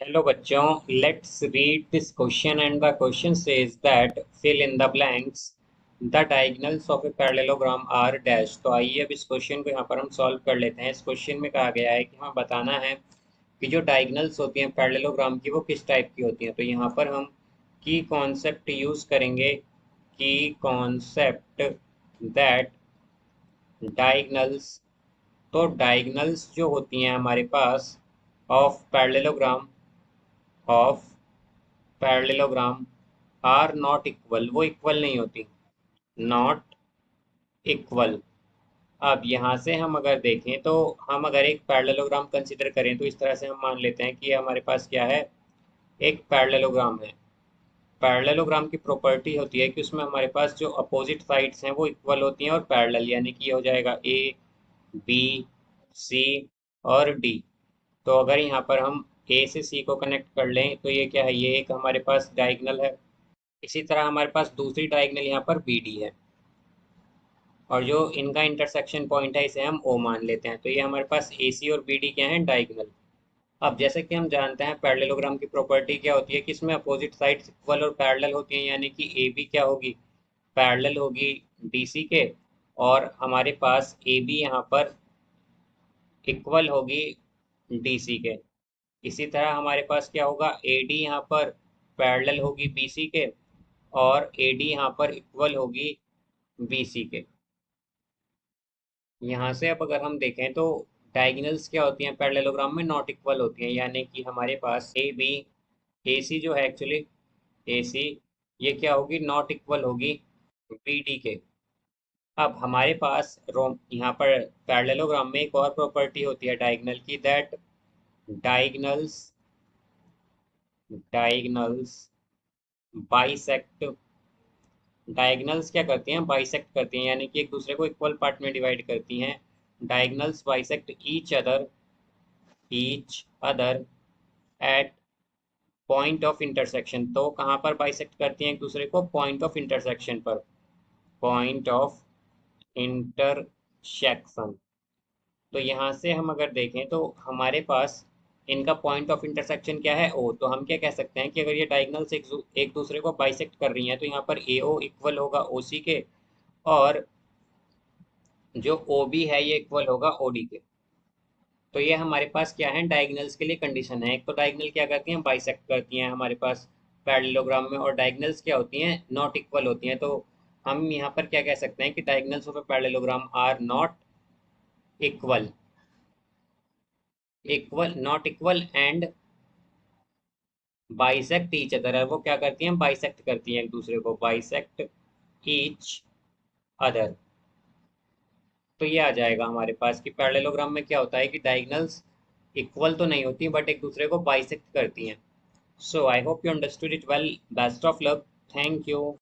Hello बच्चों, let's read this question and the question says that fill in the blanks. The diagonals of a parallelogram are dash. तो आइए अब इस question को यहाँ पर हम सॉल्व कर लेते हैं। इस क्वेश्चन में कहा गया है कि हमें बताना है कि जो डायगोनल्स होती हैं पैरेललोग्राम की वो किस टाइप की होती हैं। तो यहाँ पर हम की कॉन्सेप्ट यूज करेंगे, की कॉन्सेप्ट दैट डायगोनल्स। तो डायगोनल्स जो होती हैं हमारे पास of parallelogram are not equal, वो इक्वल नहीं होती, नॉट इक्वल। अब यहाँ से हम अगर देखें तो हम अगर एक पैरेललोग्राम कंसिडर करें तो इस तरह से हम मान लेते हैं कि हमारे पास क्या है, एक पैरेललोग्राम है। पैरेललोग्राम की प्रॉपर्टी होती है कि उसमें हमारे पास जो अपोजिट साइड्स हैं वो इक्वल होती हैं और पैरेलल, यानी कि ये हो जाएगा ए, बी, सी और डी। तो अगर यहाँ पर हम ए से सी को कनेक्ट कर लें तो ये क्या है, ये एक हमारे पास डायगोनल है। इसी तरह हमारे पास दूसरी डायगोनल यहाँ पर बी डी है, और जो इनका इंटरसेक्शन पॉइंट है इसे हम ओ मान लेते हैं। तो ये हमारे पास ए सी और बी डी क्या है, डायगोनल। अब जैसे कि हम जानते हैं पैरेललोग्राम की प्रॉपर्टी क्या होती है कि इसमें अपोजिट साइड्स इक्वल और पैरेलल होती हैं, यानी कि ए बी क्या होगी, पैरेलल होगी डी सी के, और हमारे पास ए बी यहाँ पर इक्वल होगी डी सी के। इसी तरह हमारे पास क्या होगा, ए डी यहाँ पर पैरेलल होगी बी सी के, और ए डी यहाँ पर इक्वल होगी बी सी के। यहाँ से अब अगर हम देखें तो डायगोनल्स क्या होती हैं पैरेललोग्राम में, नॉट इक्वल होती हैं, यानी कि हमारे पास ए बी, ए सी जो है एक्चुअली ए सी, ये क्या होगी, नॉट इक्वल होगी बी डी के। अब हमारे पास रोम यहाँ पर पैरेललोग्राम में एक और प्रॉपर्टी होती है डायगोनल की, that diagonals diagonals bisect. Diagonals क्या करती हैं, बाइसेक्ट करती हैं, यानी कि एक दूसरे को इक्वल पार्ट में डिवाइड करती हैं। Diagonals bisect each other at point of intersection. तो कहाँ पर बाइसेक्ट करती हैं एक दूसरे को, पॉइंट ऑफ इंटरसेक्शन पर, पॉइंट ऑफ इंटरसेक्शन। तो यहाँ से हम अगर देखें तो हमारे पास इनका पॉइंट ऑफ इंटरसेक्शन क्या है, ओ। तो हम क्या कह सकते हैं कि अगर ये डायगोनल्स एक दूसरे को बाइसेक्ट कर रही हैं तो यहाँ पर ए ओ इक्वल होगा ओ सी के, और जो ओ बी है ये इक्वल होगा ओ डी के। तो ये हमारे पास क्या है, डायगोनल्स के लिए कंडीशन है। एक तो डायगोनल क्या करती हैं, बाइसेक्ट करती हैं हमारे पास पैरेललोग्राम में, और डायगोनल्स क्या होती हैं, नॉट इक्वल होती हैं। तो हम यहाँ पर क्या कह सकते हैं कि diagonals of a parallelogram are not equal, not equal and bisect each other. वो क्या करती हैं, बाइसेक्ट करती हैं एक दूसरे को, बाइसेक्ट ईच अदर। तो ये आ जाएगा हमारे पास कि पैरेललोग्राम में क्या होता है कि डायगोनल्स इक्वल तो नहीं होती बट एक दूसरे को बाइसेक्ट करती हैं। So I hope you understood it well. Best of luck. Thank you.